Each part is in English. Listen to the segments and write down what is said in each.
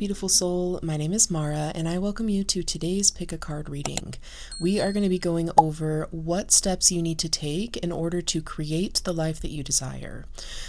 beautiful soul. My name is Mara, and I welcome you to today's Pick a Card reading. We are going to be going over what steps you need to take in order to create the life that you desire.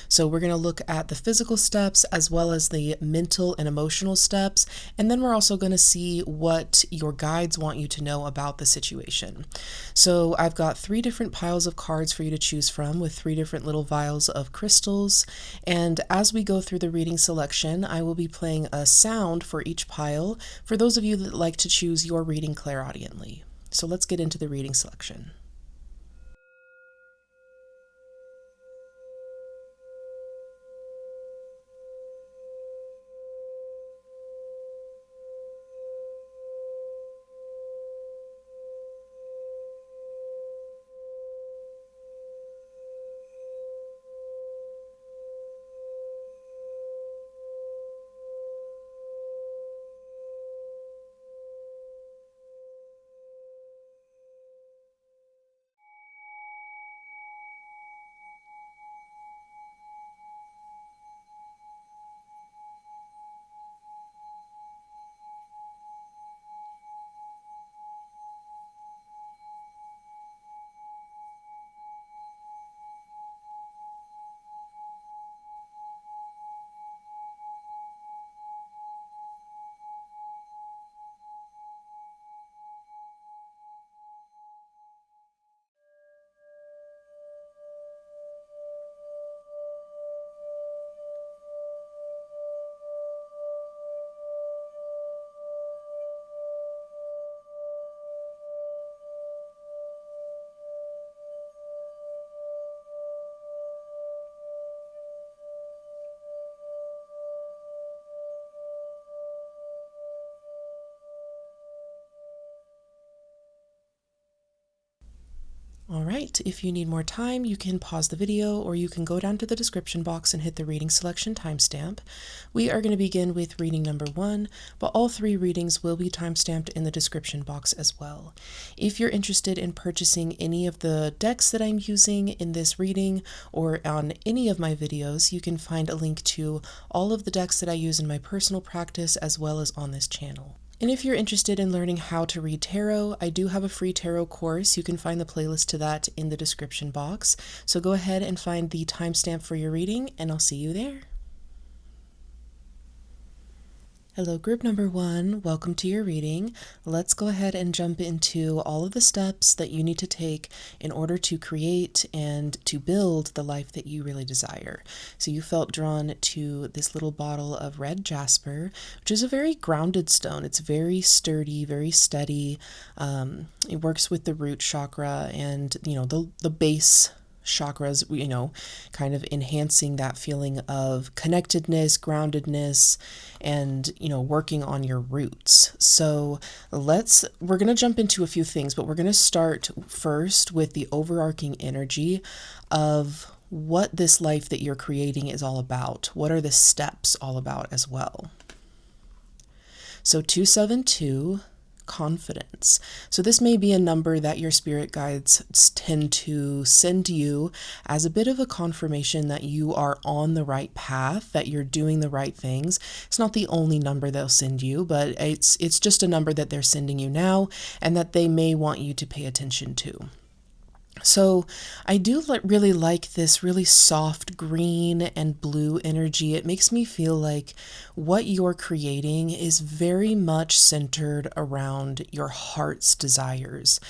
So we're going to look at the physical steps as well as the mental and emotional steps, and then we're also going to see what your guides want you to know about the situation. So I've got 3 different piles of cards for you to choose from with 3 different little vials of crystals, and as we go through the reading selection, I will be playing a sound for each pile for those of you that like to choose your reading clairaudiently. So let's get into the reading selection. All right, if you need more time, you can pause the video or you can go down to the description box and hit the reading selection timestamp. We are going to begin with reading number 1, but all 3 readings will be timestamped in the description box as well. If you're interested in purchasing any of the decks that I'm using in this reading or on any of my videos, you can find a link to all of the decks that I use in my personal practice as well as on this channel. And if you're interested in learning how to read tarot, I do have a free tarot course. You can find the playlist to that in the description box. So go ahead and find the timestamp for your reading, and I'll see you there. Hello, group number 1. Welcome to your reading. Let's go ahead and jump into all of the steps that you need to take in order to create and to build the life that you really desire. So you felt drawn to this little bottle of red jasper, which is a very grounded stone. It's very sturdy, very steady. It works with the root chakra and, the base chakras, kind of enhancing that feeling of connectedness, groundedness, and, working on your roots. So we're going to jump into a few things, but we're going to start first with the overarching energy of what this life that you're creating is all about. What are the steps all about as well? So 272, confidence. So this may be a number that your spirit guides tend to send you as a bit of a confirmation that you are on the right path, that you're doing the right things. It's not the only number they'll send you, but it's just a number that they're sending you now and that they may want you to pay attention to. So I do really like this really soft green and blue energy. It makes me feel like what you're creating is very much centered around your heart's desires.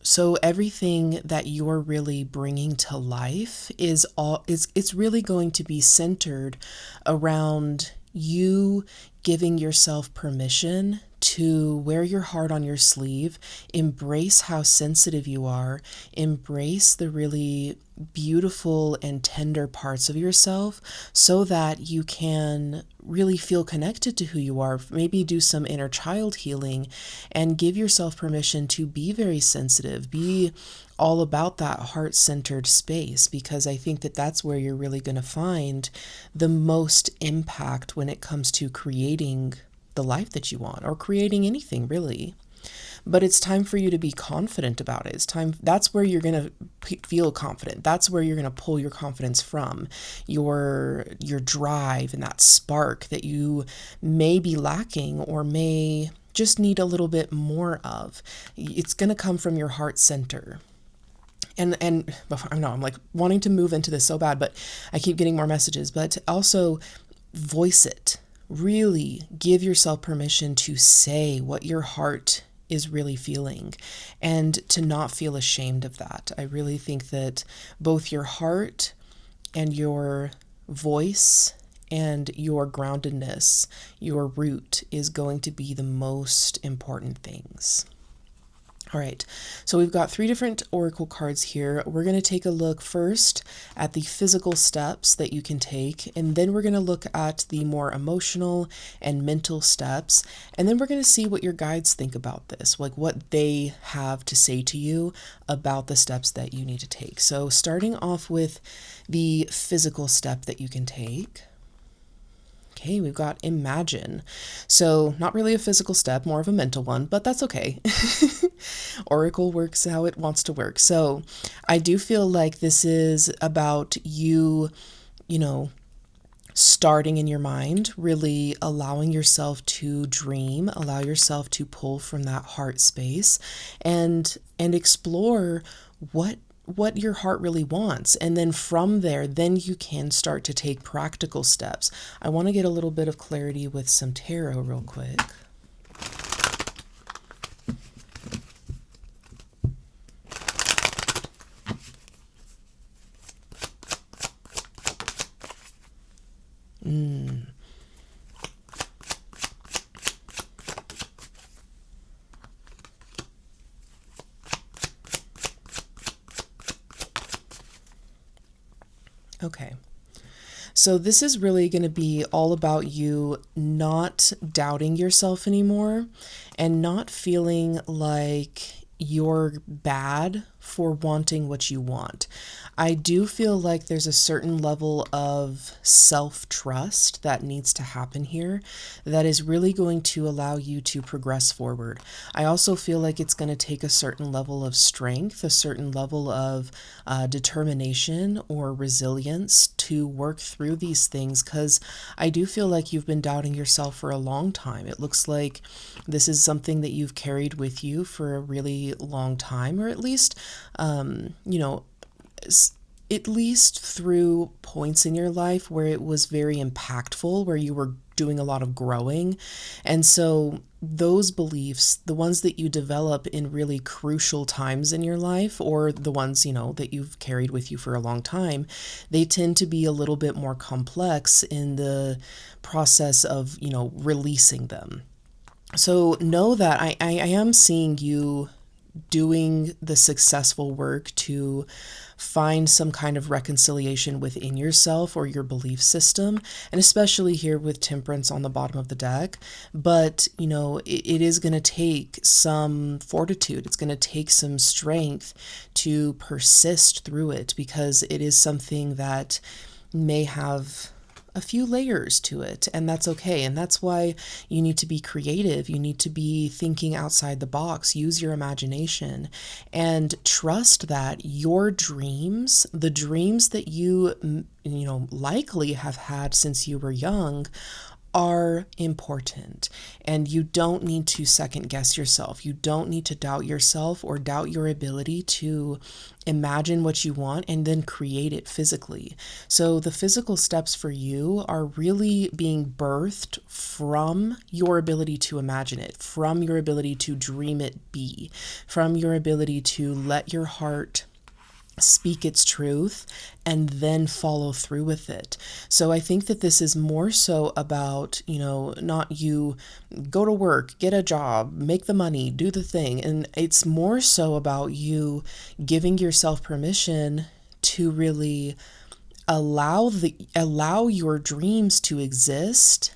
So everything that you're really bringing to life it's really going to be centered around you giving yourself permission to wear your heart on your sleeve, embrace how sensitive you are, embrace the really beautiful and tender parts of yourself so that you can really feel connected to who you are, maybe do some inner child healing and give yourself permission to be very sensitive, be all about that heart-centered space, because I think that that's where you're really going to find the most impact when it comes to creating the life that you want or creating anything really. But it's time for you to be confident about it. That's where you're going to feel confident. That's where you're going to pull your confidence from, your drive and that spark that you may be lacking or may just need a little bit more of. It's going to come from your heart center. And I know I'm like wanting to move into this so bad, but I keep getting more messages. But also voice it. Really give yourself permission to say what your heart is really feeling and to not feel ashamed of that. I really think that both your heart and your voice and your groundedness, your root, is going to be the most important things. All right, so we've got 3 different oracle cards here. We're going to take a look first at the physical steps that you can take, and then we're going to look at the more emotional and mental steps, and then we're going to see what your guides think about this, like what they have to say to you about the steps that you need to take. So starting off with the physical step that you can take. Okay, we've got imagine. So not really a physical step, more of a mental one, but that's okay. Oracle works how it wants to work. So I do feel like this is about you, starting in your mind, really allowing yourself to dream, allow yourself to pull from that heart space and explore what your heart really wants. And then from there, then you can start to take practical steps. I want to get a little bit of clarity with some tarot real quick. Okay. So this is really going to be all about you not doubting yourself anymore and not feeling like you're bad for wanting what you want. I do feel like there's a certain level of self-trust that needs to happen here that is really going to allow you to progress forward. I also feel like it's going to take a certain level of strength, a certain level of determination or resilience to work through these things, because I do feel like you've been doubting yourself for a long time. It looks like this is something that you've carried with you for a really long time, or at least, at least through points in your life where it was very impactful, where you were doing a lot of growing. And so those beliefs, the ones that you develop in really crucial times in your life, or the ones, that you've carried with you for a long time, they tend to be a little bit more complex in the process of, releasing them. So know that I am seeing you doing the successful work to find some kind of reconciliation within yourself or your belief system, and especially here with Temperance on the bottom of the deck. But, it is going to take some fortitude. It's going to take some strength to persist through it, because it is something that may have a few layers to it, and that's okay. And that's why you need to be creative. You need to be thinking outside the box, use your imagination, and trust that your dreams, the dreams that you likely have had since you were young, are important. And you don't need to second guess yourself. You don't need to doubt yourself or doubt your ability to imagine what you want and then create it physically. So the physical steps for you are really being birthed from your ability to imagine it, from your ability to dream it be, from your ability to let your heart speak its truth and then follow through with it. So I think that this is more so about, not you go to work, get a job, make the money, do the thing. And it's more so about you giving yourself permission to really allow your dreams to exist.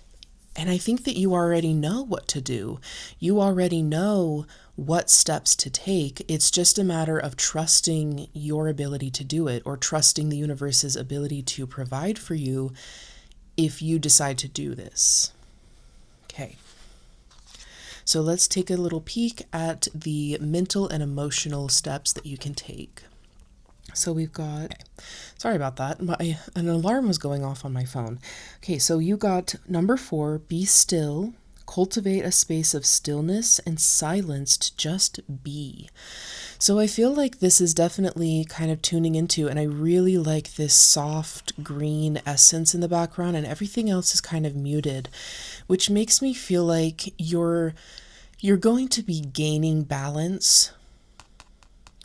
And I think that you already know what to do. You already know what steps to take. It's just a matter of trusting your ability to do it, or trusting the universe's ability to provide for you if you decide to do this. Okay. So let's take a little peek at the mental and emotional steps that you can take. So we've got, sorry about that. An alarm was going off on my phone. Okay, so you got number 4, be still. Cultivate a space of stillness and silence to just be. So I feel like this is definitely kind of tuning into, and I really like this soft green essence in the background, and everything else is kind of muted, which makes me feel like you're going to be gaining balance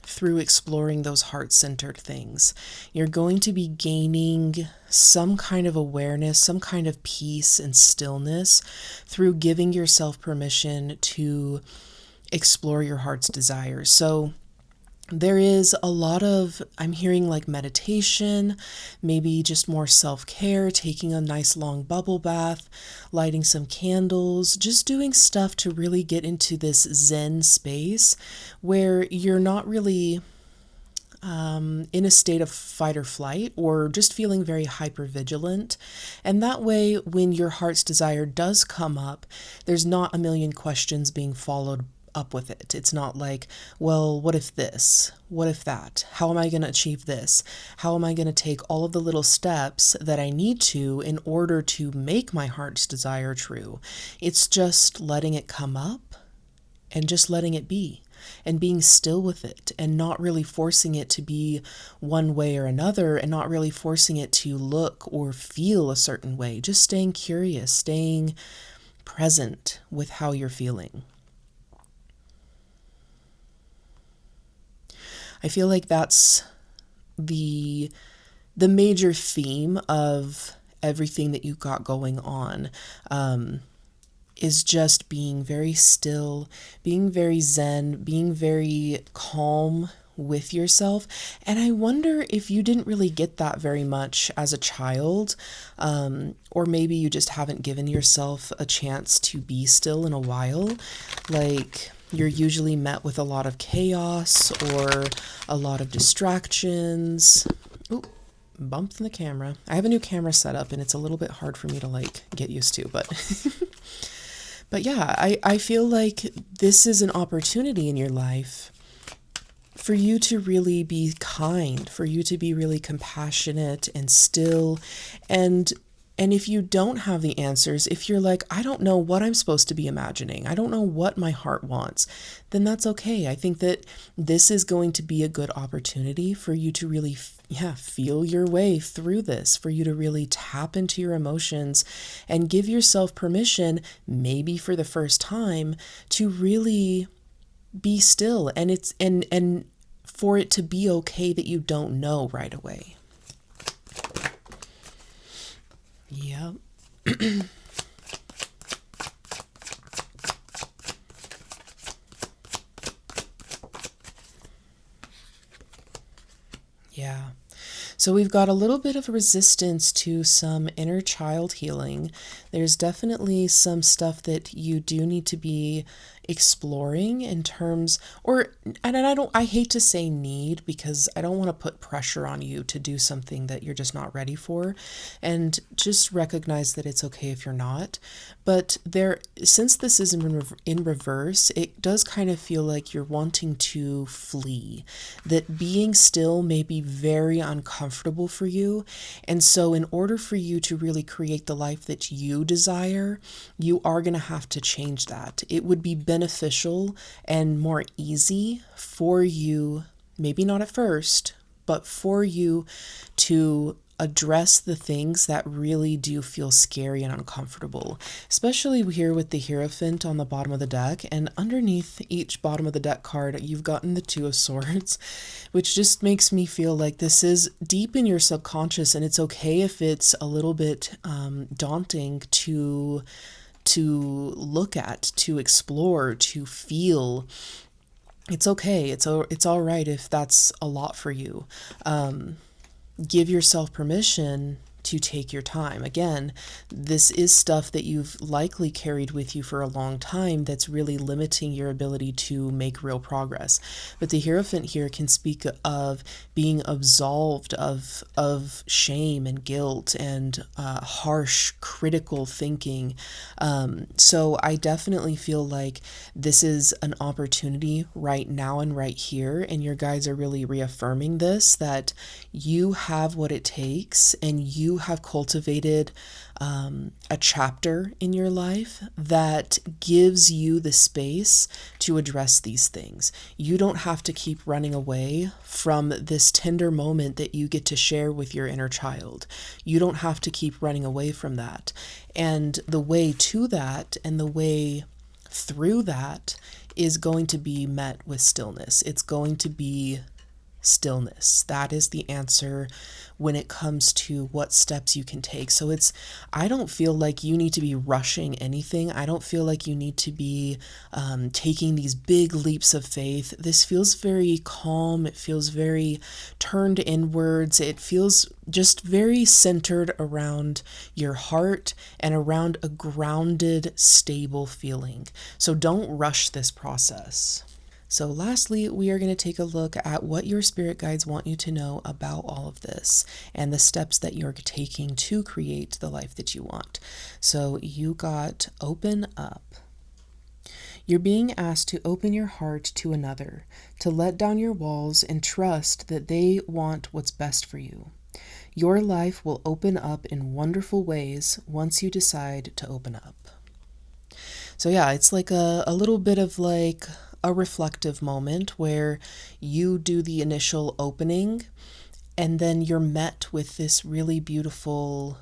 through exploring those heart-centered things. You're going to be gaining some kind of awareness, some kind of peace and stillness through giving yourself permission to explore your heart's desires. So there is a lot of, I'm hearing like meditation, maybe just more self-care, taking a nice long bubble bath, lighting some candles, just doing stuff to really get into this Zen space where you're not really in a state of fight or flight, or just feeling very hyper vigilant. And that way, when your heart's desire does come up, there's not a million questions being followed up with it. It's not like, well, what if this? What if that? How am I going to achieve this? How am I going to take all of the little steps that I need to in order to make my heart's desire true? It's just letting it come up and just letting it be, and being still with it, and not really forcing it to be one way or another, and not really forcing it to look or feel a certain way. Just staying curious, staying present with how you're feeling. I feel like that's the major theme of everything that you got going on. Is just being very still, being very zen, being very calm with yourself. And I wonder if you didn't really get that very much as a child, or maybe you just haven't given yourself a chance to be still in a while. Like, you're usually met with a lot of chaos or a lot of distractions. Ooh, bumped in the camera. I have a new camera set up and it's a little bit hard for me to like get used to, but but yeah, I feel like this is an opportunity in your life for you to really be kind, for you to be really compassionate and still. And if you don't have the answers, if you're like, I don't know what I'm supposed to be imagining, I don't know what my heart wants, then that's okay. I think that this is going to be a good opportunity for you to really, feel your way through this, for you to really tap into your emotions and give yourself permission, maybe for the first time, to really be still. And and for it to be okay that you don't know right away. Yep. Yeah. So we've got a little bit of resistance to some inner child healing. There's definitely some stuff that you do need to be exploring in terms, and I hate to say need, because I don't want to put pressure on you to do something that you're just not ready for, and just recognize that it's okay if you're not. But since this is in reverse, it does kind of feel like you're wanting to flee, that being still may be very uncomfortable for you. And so in order for you to really create the life that you desire, you are going to have to change that. It would be beneficial and more easy for you, maybe not at first, but for you to address the things that really do feel scary and uncomfortable, especially here with the Hierophant on the bottom of the deck. And underneath each bottom of the deck card, you've gotten the Two of Swords, which just makes me feel like this is deep in your subconscious, and it's okay if it's a little bit daunting to look at, to explore, to feel. It's okay. It's all right if that's a lot for you. Give yourself permission to take your time. Again, this is stuff that you've likely carried with you for a long time that's really limiting your ability to make real progress. But the Hierophant here can speak of being absolved of shame and guilt and harsh, critical thinking. So I definitely feel like this is an opportunity right now and right here, and your guides are really reaffirming this, that you have what it takes and you have cultivated a chapter in your life that gives you the space to address these things. You don't have to keep running away from this tender moment that you get to share with your inner child. You don't have to keep running away from that. And the way to that and the way through that is going to be met with stillness. It's going to be stillness. That is the answer when it comes to what steps you can take. So I don't feel like you need to be rushing anything. I don't feel like you need to be taking these big leaps of faith. This feels very calm. It feels very turned inwards. It feels just very centered around your heart and around a grounded, stable feeling. So don't rush this process. So lastly, we are going to take a look at what your spirit guides want you to know about all of this and the steps that you're taking to create the life that you want. So you got open up. You're being asked to open your heart to another, to let down your walls and trust that they want what's best for you. Your life will open up in wonderful ways once you decide to open up. So yeah, it's like a little bit of like a reflective moment where you do the initial opening and then you're met with this really beautiful,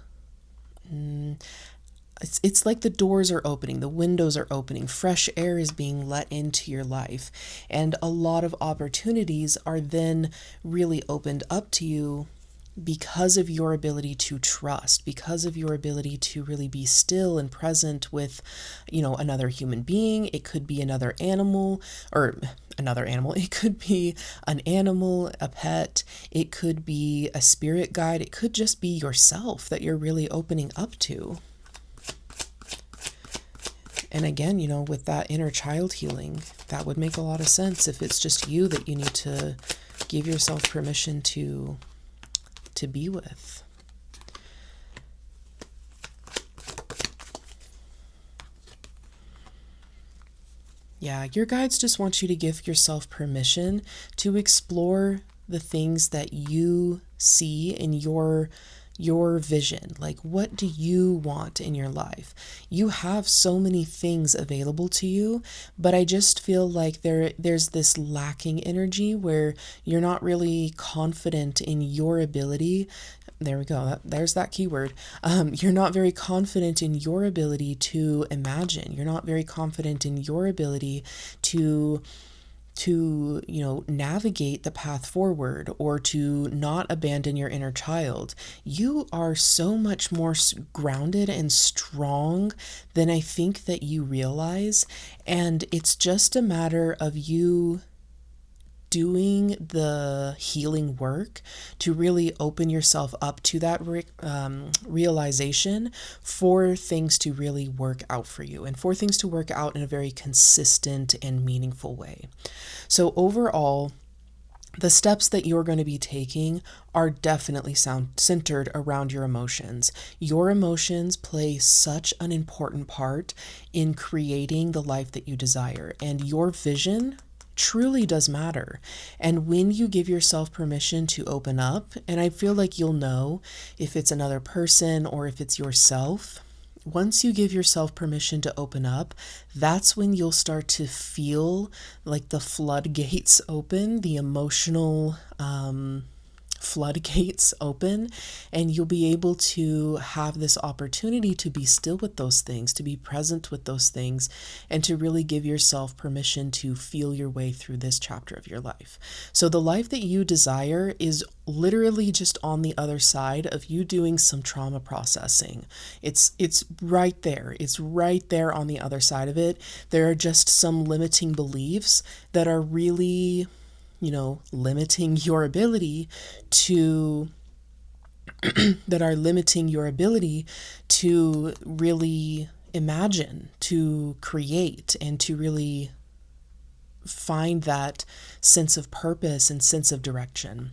it's like the doors are opening, the windows are opening, fresh air is being let into your life, and a lot of opportunities are then really opened up to you because of your ability to trust, because of your ability to really be still and present with, another human being. It could be another animal, It could be an animal, a pet. It could be a spirit guide. It could just be yourself that you're really opening up to. And again, with that inner child healing, that would make a lot of sense if it's just you that you need to give yourself permission to be with. Yeah, your guides just want you to give yourself permission to explore the things that you see in your vision. Like, what do you want in your life? You have so many things available to you, but I just feel like there's this lacking energy where you're not really confident in your ability. There we go. There's that keyword. You're not very confident in your ability to imagine. You're not very confident in your ability to navigate the path forward, or to not abandon your inner child. You are so much more grounded and strong than I think that you realize, and it's just a matter of you doing the healing work to really open yourself up to that realization for things to really work out for you, and for things to work out in a very consistent and meaningful way. So overall, the steps that you're going to be taking are definitely centered around your emotions. Your emotions play such an important part in creating the life that you desire, and your vision truly does matter. And when you give yourself permission to open up, and I feel like you'll know if it's another person or if it's yourself, once you give yourself permission to open up, that's when you'll start to feel like the floodgates open, the emotional floodgates open, and you'll be able to have this opportunity to be still with those things, to be present with those things, and to really give yourself permission to feel your way through this chapter of your life. So the life that you desire is literally just on the other side of you doing some trauma processing. It's right there. It's right there on the other side of it. There are just some limiting beliefs that are really limiting your ability to that are limiting your ability to really imagine, to create, and to really find that sense of purpose and sense of direction.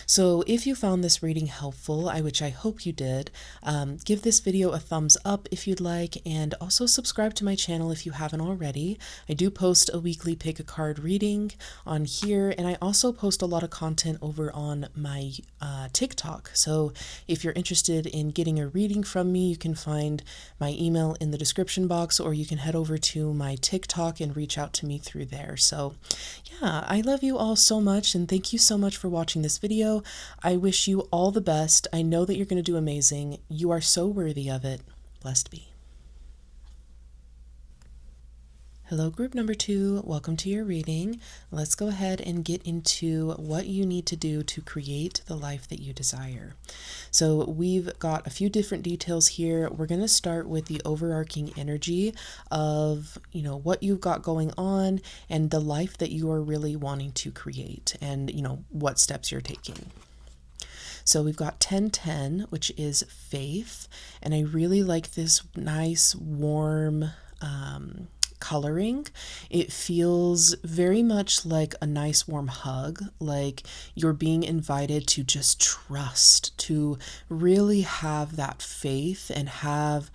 So if you found this reading helpful, which I hope you did, give this video a thumbs up if you'd like, and also subscribe to my channel if you haven't already. I do post a weekly pick a card reading on here, and I also post a lot of content over on my TikTok. So if you're interested in getting a reading from me, you can find my email in the description box, or you can head over to my TikTok and reach out to me through there. So yeah, I love you all so much, and thank you so much for watching this video. I wish you all the best. I know that you're going to do amazing. You are so worthy of it. Blessed be. Hello, group number 2. Welcome to your reading. Let's go ahead and get into what you need to do to create the life that you desire. So we've got a few different details here. We're going to start with the overarching energy of, what you've got going on and the life that you are really wanting to create, and, what steps you're taking. So we've got 1010, which is faith, and I really like this nice, warm, coloring. It feels very much like a nice warm hug, like you're being invited to just trust, to really have that faith and have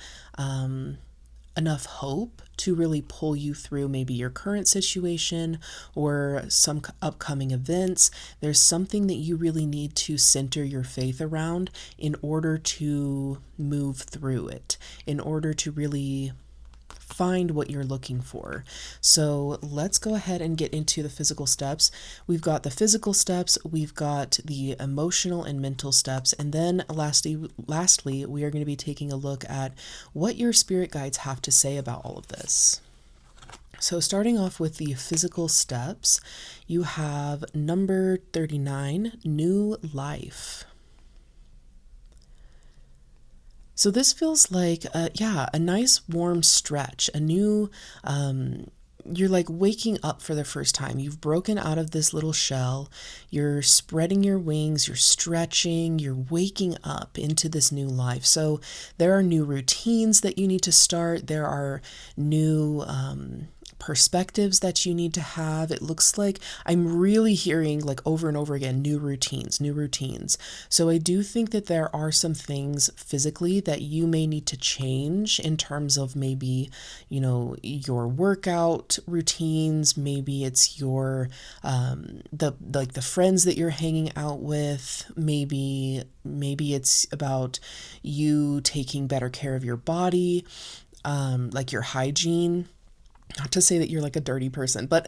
enough hope to really pull you through maybe your current situation or some upcoming events. There's something that you really need to center your faith around in order to move through it, in order to really find what you're looking for. So let's go ahead and get into the physical steps. We've got the physical steps, we've got the emotional and mental steps, and then lastly, we are going to be taking a look at what your spirit guides have to say about all of this. So starting off with the physical steps, you have number 39, new life. So this feels like, a nice warm stretch, a new, you're like waking up for the first time. You've broken out of this little shell, you're spreading your wings, you're stretching, you're waking up into this new life. So there are new routines that you need to start. There are new, perspectives that you need to have. It looks like I'm really hearing like over and over again, new routines, new routines. So I do think that there are some things physically that you may need to change in terms of maybe, your workout routines. Maybe it's your, the friends that you're hanging out with. Maybe it's about you taking better care of your body, like your hygiene. Not to say that you're like a dirty person, but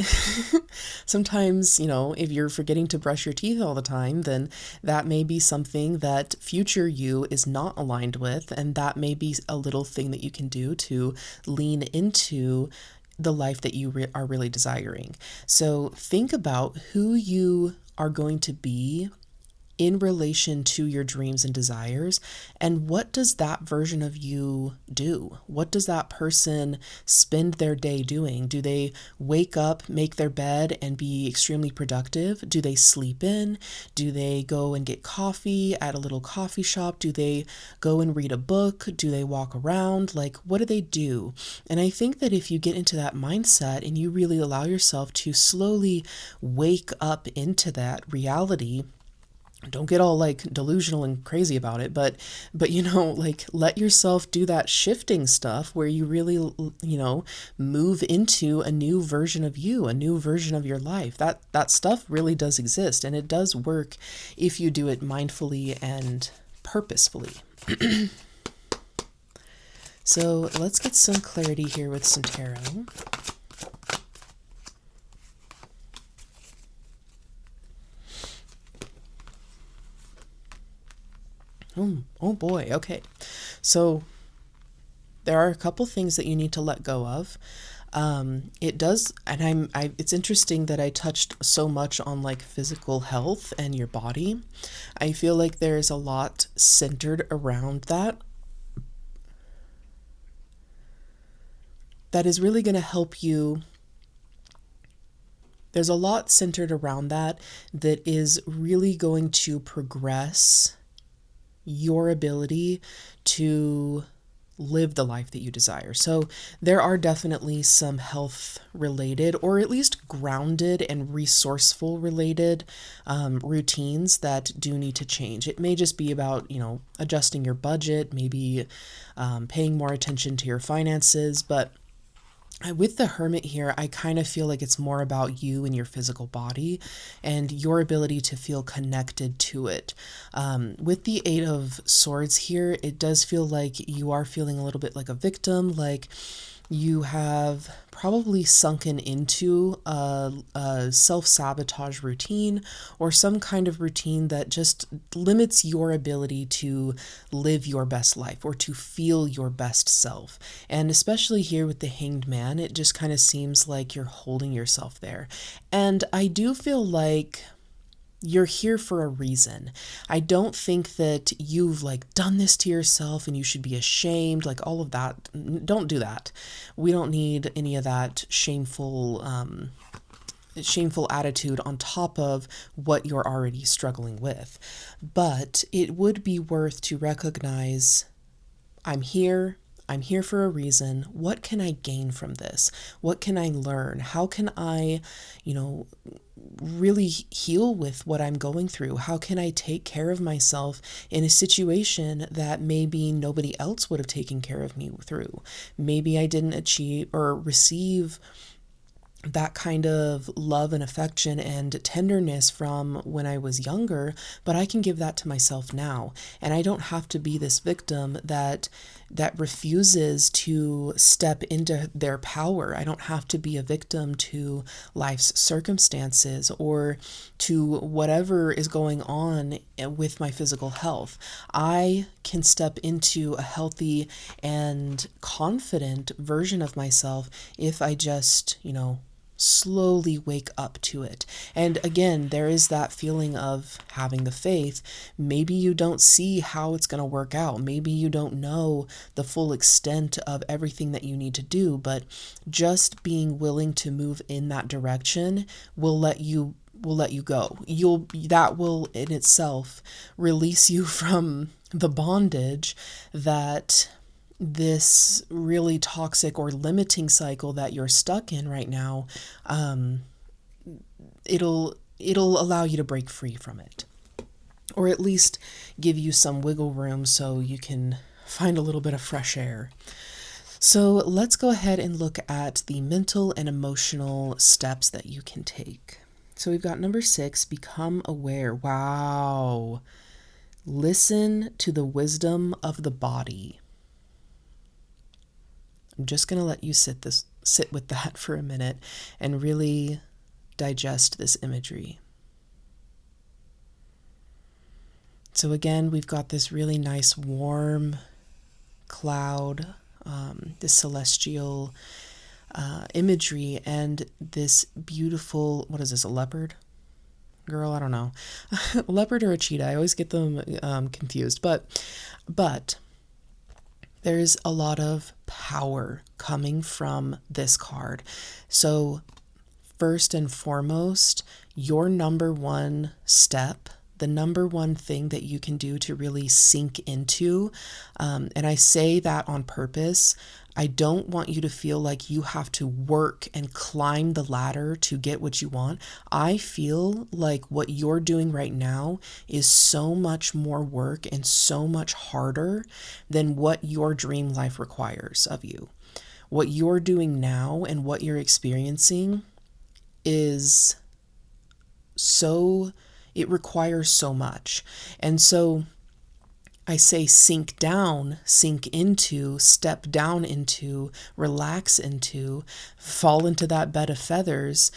sometimes, if you're forgetting to brush your teeth all the time, then that may be something that future you is not aligned with, and that may be a little thing that you can do to lean into the life that you are really desiring. So think about who you are going to be in relation to your dreams and desires, and what does that version of you do? What does that person spend their day doing? Do they wake up, make their bed, and be extremely productive? Do they sleep in? Do they go and get coffee at a little coffee shop? Do they go and read a book? Do they walk around? Like, what do they do? And I think that if you get into that mindset and you really allow yourself to slowly wake up into that reality, don't get all like delusional and crazy about it, but like let yourself do that shifting stuff where you really, move into a new version of you, a new version of your life. That stuff really does exist, and it does work if you do it mindfully and purposefully. So let's get some clarity here with some tarot. Oh boy. Okay. So there are a couple things that you need to let go of. It does, and it's interesting that I touched so much on like physical health and your body. I feel like there's a lot centered around that is really going to help you. There's a lot centered around that is really going to progress your ability to live the life that you desire. So there are definitely some health related, or at least grounded and resourceful related routines that do need to change. It may just be about, adjusting your budget, maybe paying more attention to your finances, but with the Hermit here, I kind of feel like it's more about you and your physical body and your ability to feel connected to it. With the Eight of Swords here, it does feel like you are feeling a little bit like a victim, like you have probably sunken into a self-sabotage routine or some kind of routine that just limits your ability to live your best life or to feel your best self. And especially here with the Hanged Man, it just kind of seems like you're holding yourself there. And I do feel like you're here for a reason. I don't think that you've done this to yourself and you should be ashamed, like all of that. Don't do that. We don't need any of that shameful attitude on top of what you're already struggling with. But it would be worth to recognize, I'm here. I'm here for a reason. What can I gain from this? What can I learn? How can I, really heal with what I'm going through? How can I take care of myself in a situation that maybe nobody else would have taken care of me through? Maybe I didn't achieve or receive that kind of love and affection and tenderness from when I was younger, but I can give that to myself now. And I don't have to be this victim that refuses to step into their power. I don't have to be a victim to life's circumstances or to whatever is going on with my physical health. I can step into a healthy and confident version of myself if I just, slowly wake up to it. And again, there is that feeling of having the faith. Maybe you don't see how it's going to work out. Maybe you don't know the full extent of everything that you need to do, but just being willing to move in that direction will let you go. That will in itself release you from the bondage that this really toxic or limiting cycle that you're stuck in right now, it'll allow you to break free from it, or at least give you some wiggle room so you can find a little bit of fresh air. So let's go ahead and look at the mental and emotional steps that you can take. So we've got number 6, become aware. Wow. Listen to the wisdom of the body. I'm just going to let you sit with that for a minute and really digest this imagery. So again, we've got this really nice warm cloud, this celestial imagery, and this beautiful, what is this, a leopard? Girl, I don't know. A leopard or a cheetah? I always get them confused. But there's a lot of power coming from this card. So first and foremost, your number one step, the number one thing that you can do to really sink into, and I say that on purpose, I don't want you to feel like you have to work and climb the ladder to get what you want. I feel like what you're doing right now is so much more work and so much harder than what your dream life requires of you. What you're doing now and what you're experiencing is it requires so much. And so I say sink down, sink into, step down into, relax into, fall into that bed of feathers,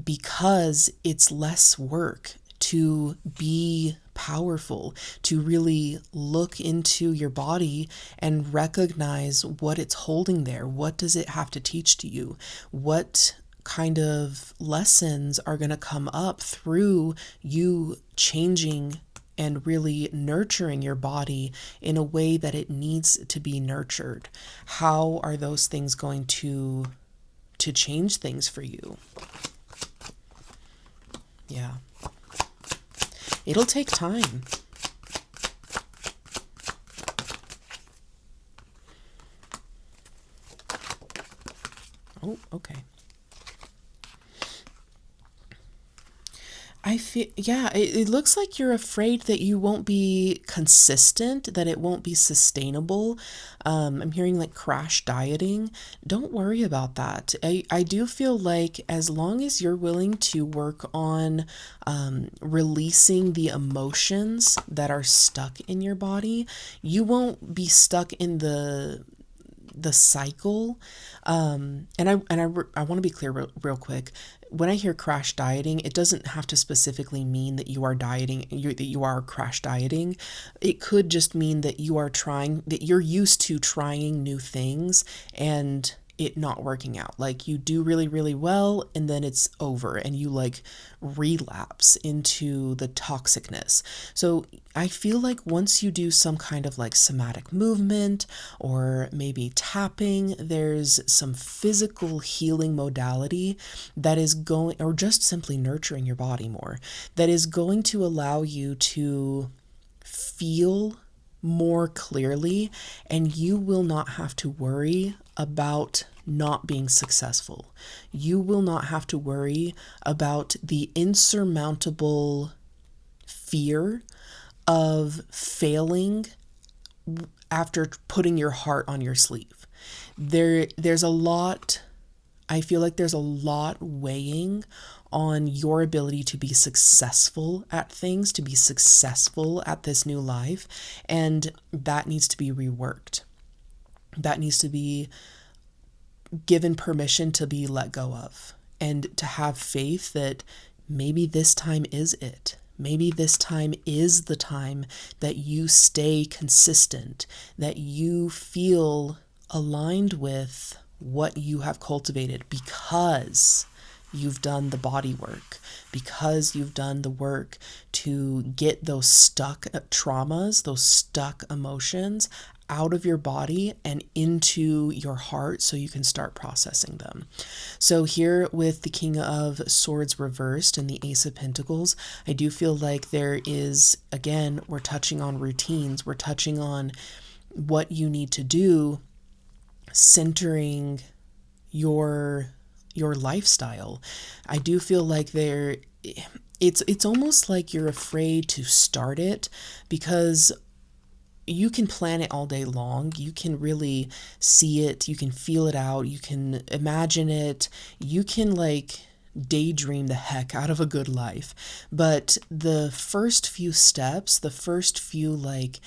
because it's less work to be powerful, to really look into your body and recognize what it's holding there. What does it have to teach to you? What kind of lessons are going to come up through you changing and really nurturing your body in a way that it needs to be nurtured? How are those things going to change things for you? Yeah. It'll take time. Oh, okay. I feel, yeah, it looks like you're afraid that you won't be consistent, that it won't be sustainable. I'm hearing like crash dieting. Don't worry about that. I do feel like as long as you're willing to work on releasing the emotions that are stuck in your body, you won't be stuck in the cycle. I want to be clear real quick. When I hear crash dieting, it doesn't have to specifically mean that you are dieting, that you are crash dieting. It could just mean that you are trying, that you're used to trying new things and it not working out. Like you do really, really well and then it's over and you like relapse into the toxicness. So I feel like once you do some kind of like somatic movement or maybe tapping, there's some physical healing modality that is going, or just simply nurturing your body more, that is going to allow you to feel more clearly, and you will not have to worry about not being successful. You will not have to worry about the insurmountable fear of failing after putting your heart on your sleeve. There's a lot, I feel like there's a lot weighing on your ability to be successful at things, to be successful at this new life, and that needs to be reworked. That needs to be given permission to be let go of, and to have faith that maybe this time is it. Maybe this time is the time that you stay consistent, that you feel aligned with what you have cultivated because you've done the body work, because you've done the work to get those stuck traumas, those stuck emotions out of your body and into your heart so you can start processing them. So here with the King of Swords reversed and the Ace of Pentacles, I do feel like there is, again, we're touching on routines, we're touching on what you need to do, centering your lifestyle. I do feel like it's almost like you're afraid to start it because you can plan it all day long. You can really see it. You can feel it out. You can imagine it. You can like daydream the heck out of a good life. But the first few steps, the first few like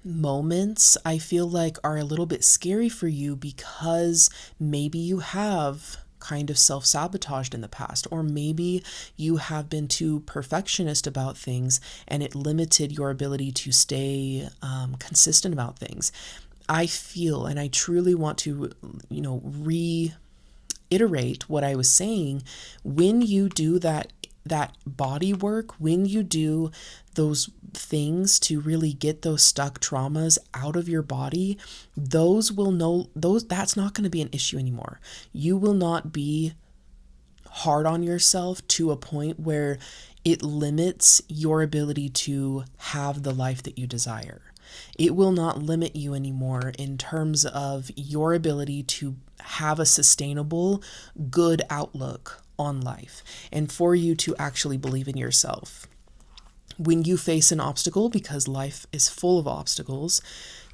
moments, I feel like are a little bit scary for you because maybe you have kind of self-sabotaged in the past, or maybe you have been too perfectionist about things and it limited your ability to stay consistent about things. I feel, and I truly want to, reiterate what I was saying, when you do that body work, when you do those things to really get those stuck traumas out of your body, that's not going to be an issue anymore. You will not be hard on yourself to a point where it limits your ability to have the life that you desire. It will not limit you anymore in terms of your ability to have a sustainable, good outlook on life and for you to actually believe in yourself. When you face an obstacle, because life is full of obstacles,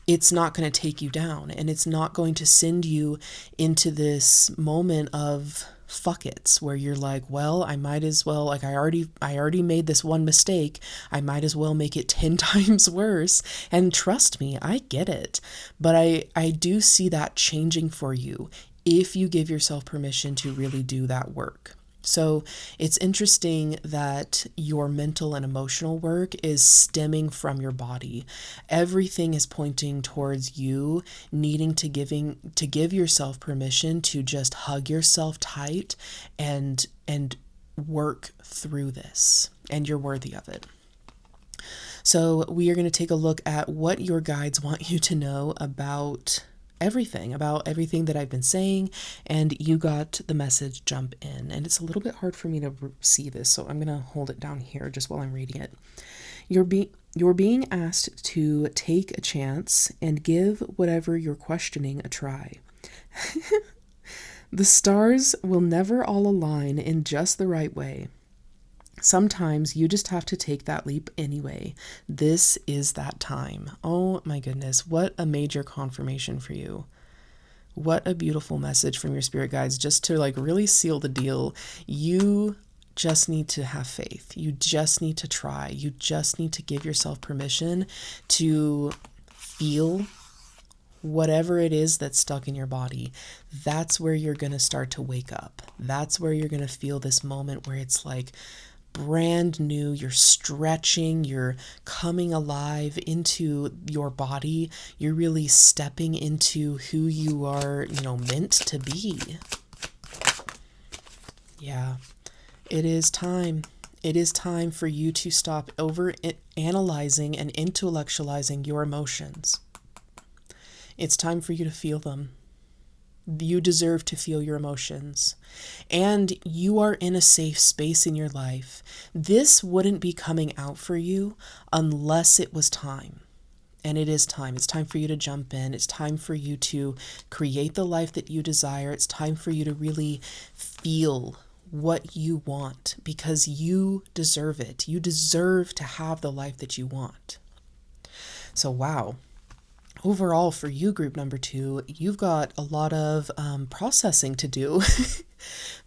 it's not going to take you down and it's not going to send you into this moment of fuck it's where you're like, well, I might as well, like I already made this one mistake. I might as well make it 10 times worse. And trust me, I get it. But I do see that changing for you if you give yourself permission to really do that work. So it's interesting that your mental and emotional work is stemming from your body. Everything is pointing towards you needing to give yourself permission to just hug yourself tight and work through this. And you're worthy of it. So we are going to take a look at what your guides want you to know about everything that I've been saying, and you got the message jump in. And it's a little bit hard for me to see this, so I'm going to hold it down here just while I'm reading it. You're being asked to take a chance and give whatever you're questioning a try. The stars will never all align in just the right way. Sometimes you just have to take that leap anyway. This is that time. Oh my goodness, what a major confirmation for you. What a beautiful message from your spirit guides, just to like really seal the deal. You just need to have faith. You just need to try. You just need to give yourself permission to feel whatever it is that's stuck in your body. That's where you're going to start to wake up. That's where you're going to feel this moment where it's like brand new. You're stretching, you're coming alive into your body. You're really stepping into who you are, meant to be. Yeah, it is time. It is time for you to stop over analyzing and intellectualizing your emotions. It's time for you to feel them. You deserve to feel your emotions. And you are in a safe space in your life. This wouldn't be coming out for you unless it was time. And it is time. It's time for you to jump in. It's time for you to create the life that you desire. It's time for you to really feel what you want, because you deserve it. You deserve to have the life that you want. So, wow. Overall, for you, group number 2, you've got a lot of processing to do,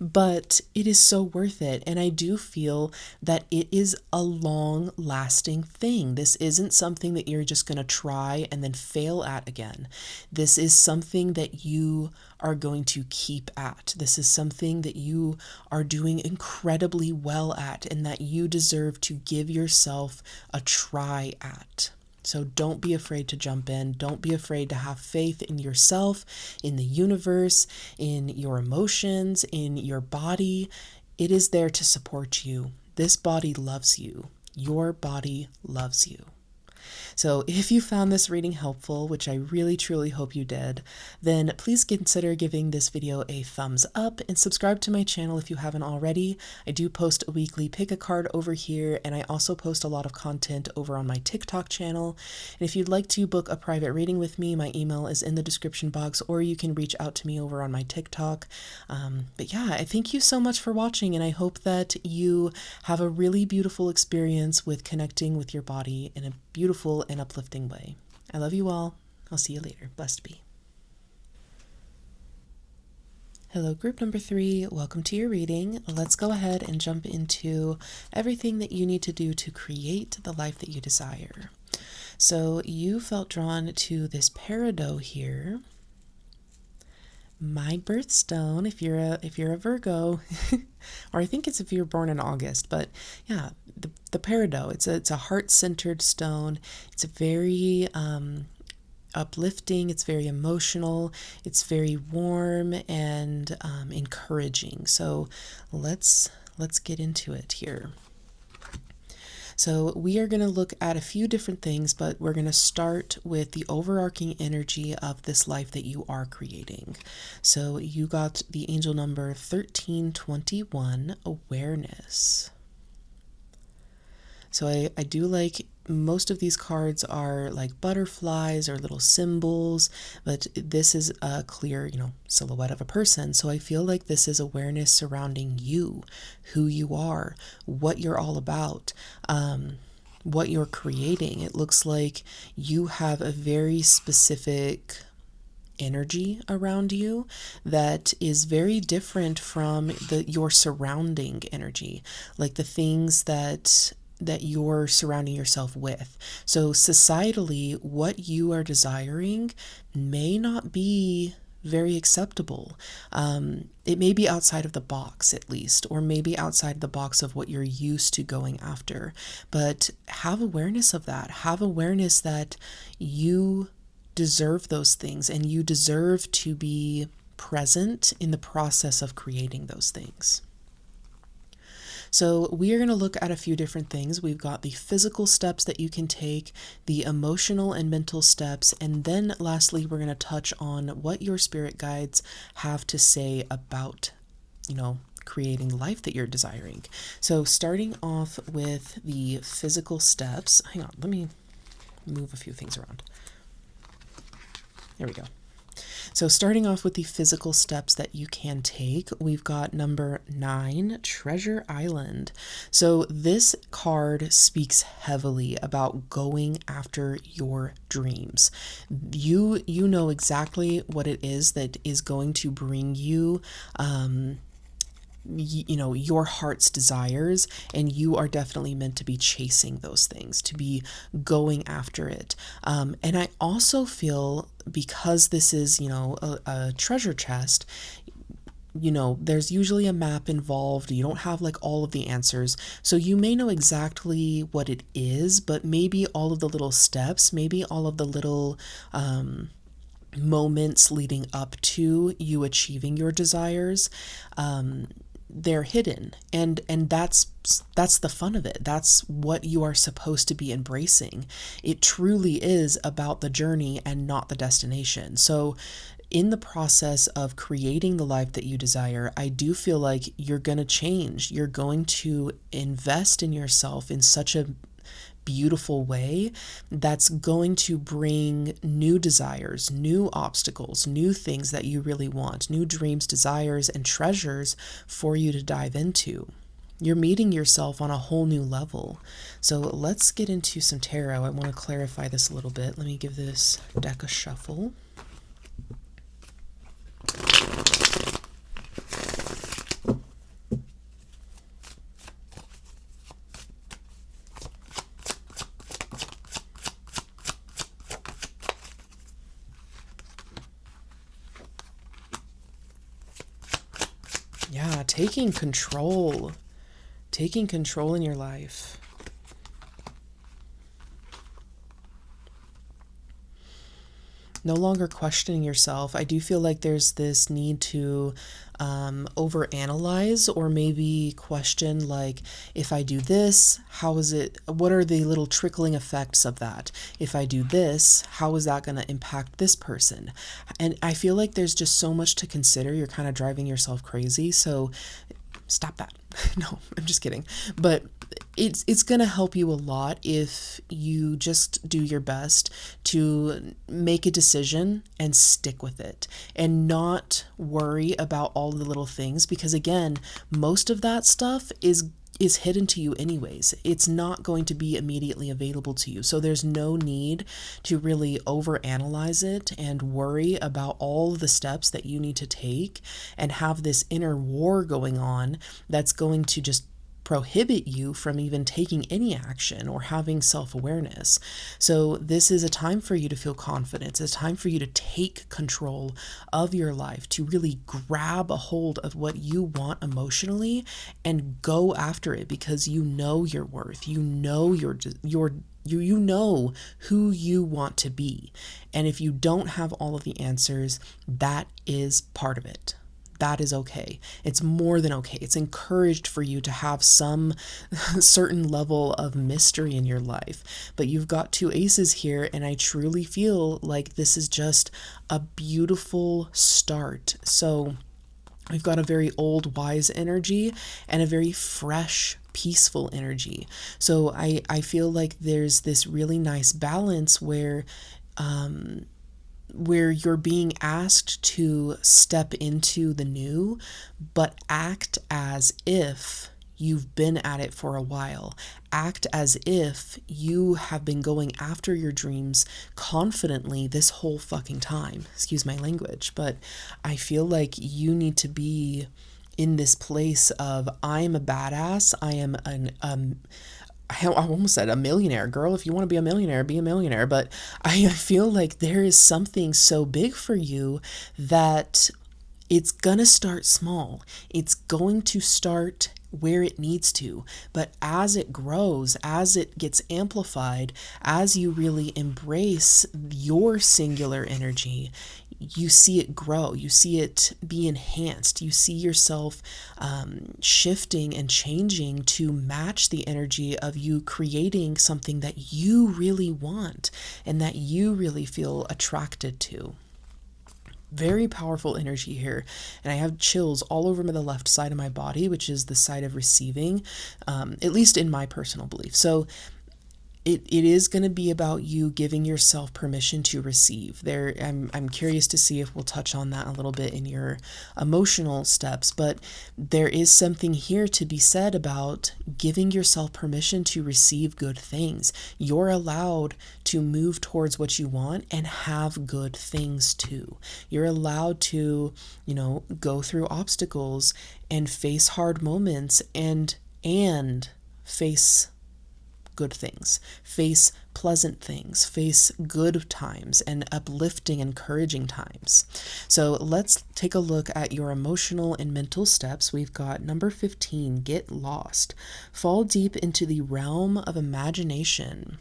but it is so worth it. And I do feel that it is a long-lasting thing. This isn't something that you're just going to try and then fail at again. This is something that you are going to keep at. This is something that you are doing incredibly well at, and that you deserve to give yourself a try at. So don't be afraid to jump in. Don't be afraid to have faith in yourself, in the universe, in your emotions, in your body. It is there to support you. This body loves you. Your body loves you. So if you found this reading helpful, which I really truly hope you did, then please consider giving this video a thumbs up and subscribe to my channel if you haven't already. I do post a weekly pick a card over here, and I also post a lot of content over on my TikTok channel. And if you'd like to book a private reading with me, my email is in the description box, or you can reach out to me over on my TikTok. But yeah, I thank you so much for watching, and I hope that you have a really beautiful experience with connecting with your body in a beautiful and uplifting way. I love you all. I'll see you later. Blessed be. Hello, group number 3. Welcome to your reading. Let's go ahead and jump into everything that you need to do to create the life that you desire. So you felt drawn to this peridot here. My birthstone, if you're a Virgo, or I think it's if you're born in August, but yeah, the peridot. It's a heart-centered stone. It's a very uplifting. It's very emotional. It's very warm and encouraging. So let's get into it here. So we are going to look at a few different things, but we're going to start with the overarching energy of this life that you are creating. So you got the angel number 1321, awareness. So I do like, most of these cards are like butterflies or little symbols, but this is a clear, silhouette of a person. So I feel like this is awareness surrounding you, who you are, what you're all about, what you're creating. It looks like you have a very specific energy around you that is very different from your surrounding energy, like the things that you're surrounding yourself with. So societally, what you are desiring may not be very acceptable. It may be outside of the box, at least, or maybe outside the box of what you're used to going after. But have awareness of that. Have awareness that you deserve those things, and you deserve to be present in the process of creating those things. So we are going to look at a few different things. We've got the physical steps that you can take, the emotional and mental steps, and then lastly, we're going to touch on what your spirit guides have to say about, creating the life that you're desiring. So starting off with the physical steps, hang on, let me move a few things around. There we go. So starting off with the physical steps that you can take, we've got number 9, Treasure Island. So this card speaks heavily about going after your dreams. You know exactly what it is that is going to bring you your heart's desires, and you are definitely meant to be chasing those things, to be going after it. And I also feel, because this is a treasure chest, there's usually a map involved. You don't have like all of the answers, so you may know exactly what it is, but maybe all of the little steps, maybe all of the little moments leading up to you achieving your desires, they're hidden, and that's the fun of it. That's what you are supposed to be embracing. It truly is about the journey and not the destination. So in the process of creating the life that you desire, I do feel like you're going to change. You're going to invest in yourself in such a beautiful way that's going to bring new desires, new obstacles, new things that you really want, new dreams, desires, and treasures for you to dive into. You're meeting yourself on a whole new level. So let's get into some tarot. I want to clarify this a little bit. Let me give this deck a shuffle. Yeah, taking control in your life. No longer questioning yourself. I do feel like there's this need to overanalyze, or maybe question, like, if I do this, what are the little trickling effects of that? If I do this, how is that going to impact this person? And I feel like there's just so much to consider. You're kind of driving yourself crazy. So stop that. No, I'm just kidding. But it's going to help you a lot if you just do your best to make a decision and stick with it, and not worry about all the little things, because again, most of that stuff is hidden to you anyways. It's not going to be immediately available to you. So there's no need to really overanalyze it and worry about all the steps that you need to take and have this inner war going on that's going to just prohibit you from even taking any action or having self-awareness. So this is a time for you to feel confident. It's a time for you to take control of your life, to really grab a hold of what you want emotionally and go after it, because you know your worth. You know you know who you want to be. And if you don't have all of the answers, that is part of it. That is okay. It's more than okay. It's encouraged for you to have some certain level of mystery in your life. But you've got 2 aces here, and I truly feel like this is just a beautiful start. So we've got a very old, wise energy and a very fresh, peaceful energy. So I feel like there's this really nice balance where you're being asked to step into the new, but act as if you've been at it for a while. Act as if you have been going after your dreams confidently this whole fucking time. Excuse my language, but I feel like you need to be in this place of, I am a badass. I am I almost said a millionaire. Girl, if you want to be a millionaire, be a millionaire. But I feel like there is something so big for you that it's gonna start small. It's going to start where it needs to. But as it grows, as it gets amplified, as you really embrace your singular energy, you see it grow, you see it be enhanced, you see yourself shifting and changing to match the energy of you creating something that you really want and that you really feel attracted to. Very powerful energy here, and I have chills all over the left side of my body, which is the side of receiving, at least in my personal belief. So it is going to be about you giving yourself permission to receive. I'm curious to see if we'll touch on that a little bit in your emotional steps, but there is something here to be said about giving yourself permission to receive good things. You're allowed to move towards what you want and have good things too. You're allowed to, go through obstacles and face hard moments and face good things, face pleasant things, face good times and uplifting, encouraging times. So let's take a look at your emotional and mental steps. We've got number 15, get lost. Fall deep into the realm of imagination.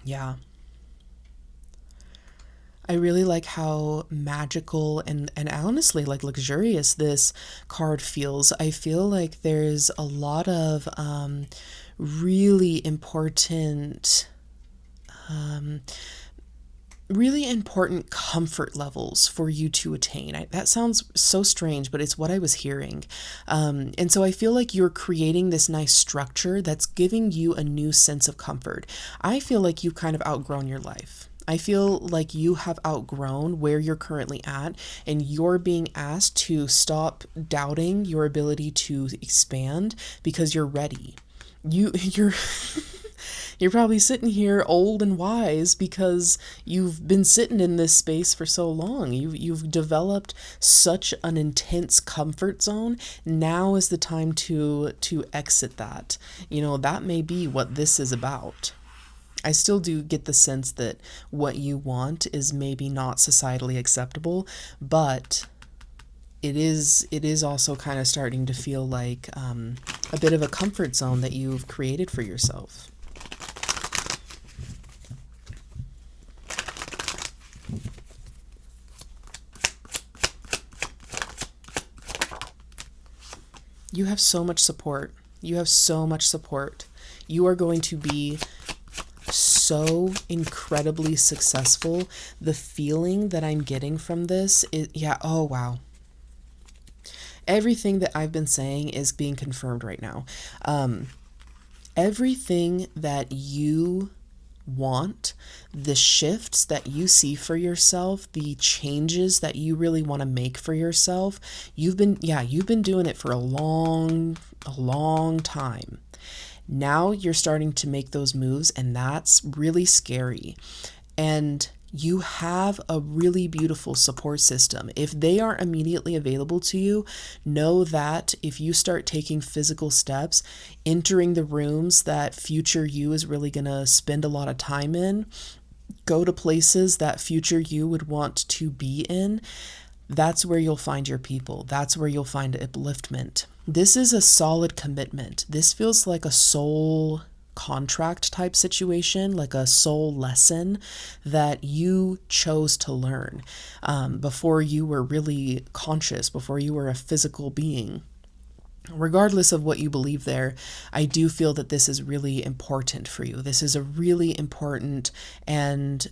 Yeah. I really like how magical and honestly like luxurious this card feels. I feel like there's a lot of really important um, really important comfort levels for you to attain. That sounds so strange, but it's what I was hearing. And so I feel like you're creating this nice structure that's giving you a new sense of comfort. I feel like you've kind of outgrown your life. I feel like you have outgrown where you're currently at, and you're being asked to stop doubting your ability to expand because you're ready. You're you're probably sitting here old and wise because you've been sitting in this space for so long. You've developed such an intense comfort zone. Now is the time to exit that. That may be what this is about. I still do get the sense that what you want is maybe not societally acceptable, but it is also kind of starting to feel like a bit of a comfort zone that you've created for yourself. You have so much support. You have so much support. You are going to be so incredibly successful. The feeling that I'm getting from this is, yeah, oh wow. Everything that I've been saying is being confirmed right now. Everything that you want, the shifts that you see for yourself, the changes that you really want to make for yourself, you've been doing it for a long time. Now you're starting to make those moves, and that's really scary. And you have a really beautiful support system. If they aren't immediately available to you, know that if you start taking physical steps, entering the rooms that future you is really going to spend a lot of time in, go to places that future you would want to be in, that's where you'll find your people. That's where you'll find upliftment. This is a solid commitment. This feels like a soul contract type situation, like a soul lesson that you chose to learn before you were really conscious, before you were a physical being. Regardless of what you believe there, I do feel that this is really important for you. This is a really important and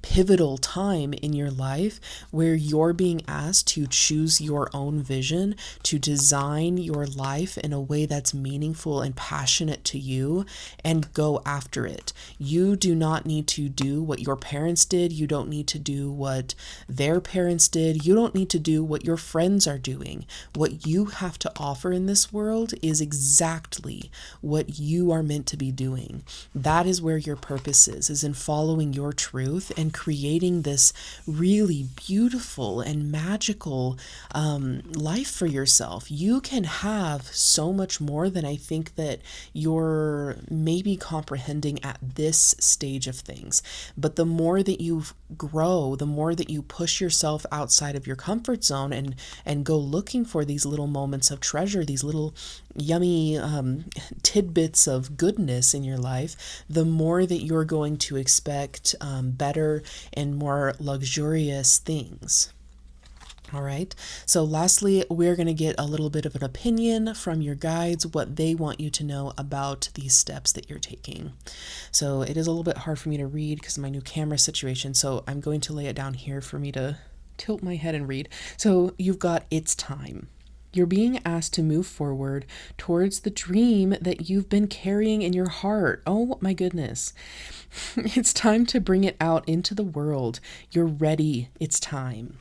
pivotal time in your life where you're being asked to choose your own vision, to design your life in a way that's meaningful and passionate to you, and go after it. You do not need to do what your parents did. You don't need to do what their parents did. You don't need to do what your friends are doing. What you have to offer in this world is exactly what you are meant to be doing. That is where your purpose is in following your truth and creating this really beautiful and magical life for yourself. You can have so much more than I think that you're maybe comprehending at this stage of things. But the more that you grow, the more that you push yourself outside of your comfort zone and go looking for these little moments of treasure, these little yummy tidbits of goodness in your life, the more that you're going to expect better and more luxurious things. All right. So lastly, we're going to get a little bit of an opinion from your guides, what they want you to know about these steps that you're taking. So it is a little bit hard for me to read because of my new camera situation. So I'm going to lay it down here for me to tilt my head and read. So you've got it's time. You're being asked to move forward towards the dream that you've been carrying in your heart. Oh my goodness. It's time to bring it out into the world. You're ready. It's time.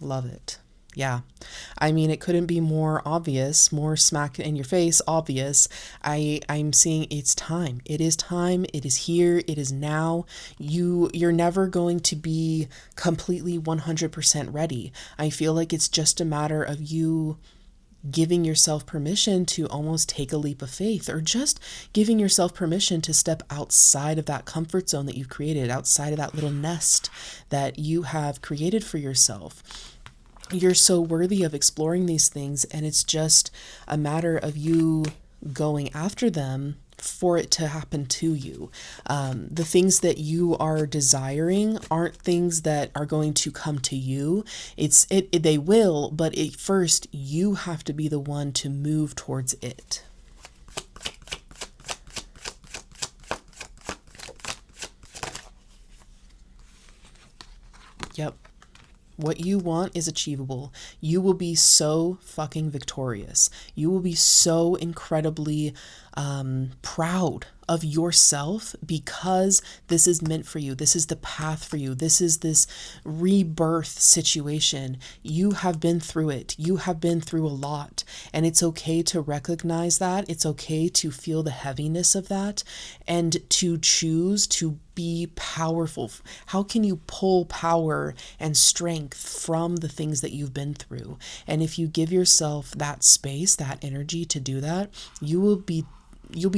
Love it. Yeah. I mean, it couldn't be more obvious, more smack in your face obvious. I'm seeing it's time. It is time. It is here. It is now. You're never going to be completely 100% ready. I feel like it's just a matter of you giving yourself permission to almost take a leap of faith, or just giving yourself permission to step outside of that comfort zone that you've created, outside of that little nest that you have created for yourself. You're so worthy of exploring these things, and it's just a matter of you going after them for it to happen to you. The things that you are desiring aren't things that are going to come to you. They will, but first you have to be the one to move towards it. Yep. What you want is achievable. You will be so fucking victorious. You will be so incredibly proud of yourself, because this is meant for you. This is the path for you. This is this rebirth situation. You have been through it. You have been through a lot, and it's okay to recognize that. It's okay to feel the heaviness of that, and to choose to be powerful. How can you pull power and strength from the things that you've been through? And if you give yourself that space, that energy to do that, you'll be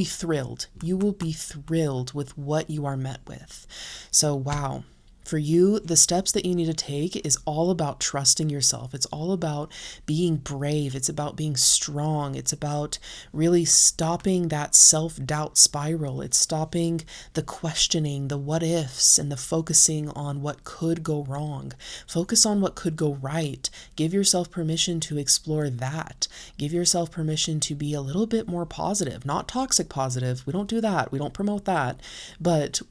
thrilled. You will be thrilled with what you are met with. So, wow. For you, the steps that you need to take is all about trusting yourself. It's all about being brave. It's about being strong. It's about really stopping that self-doubt spiral. It's stopping the questioning, the what ifs, and the focusing on what could go wrong. Focus on what could go right. Give yourself permission to explore that. Give yourself permission to be a little bit more positive, not toxic positive. We don't do that. We don't promote that. But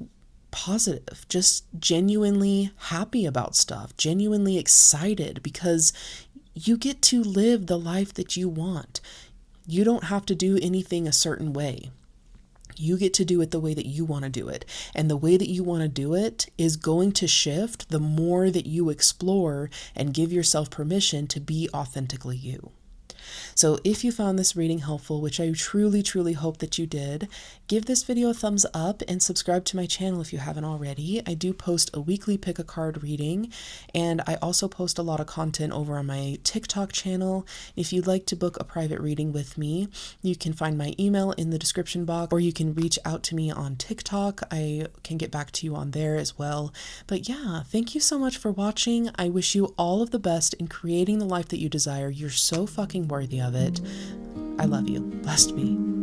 positive, just genuinely happy about stuff, genuinely excited, because you get to live the life that you want. You don't have to do anything a certain way. You get to do it the way that you want to do it. And the way that you want to do it is going to shift the more that you explore and give yourself permission to be authentically you. So if you found this reading helpful, which I truly, truly hope that you did, give this video a thumbs up and subscribe to my channel if you haven't already. I do post a weekly pick a card reading, and I also post a lot of content over on my TikTok channel. If you'd like to book a private reading with me, you can find my email in the description box, or you can reach out to me on TikTok. I can get back to you on there as well. But yeah, thank you so much for watching. I wish you all of the best in creating the life that you desire. You're so fucking worthy of it. I love you. Blessed be.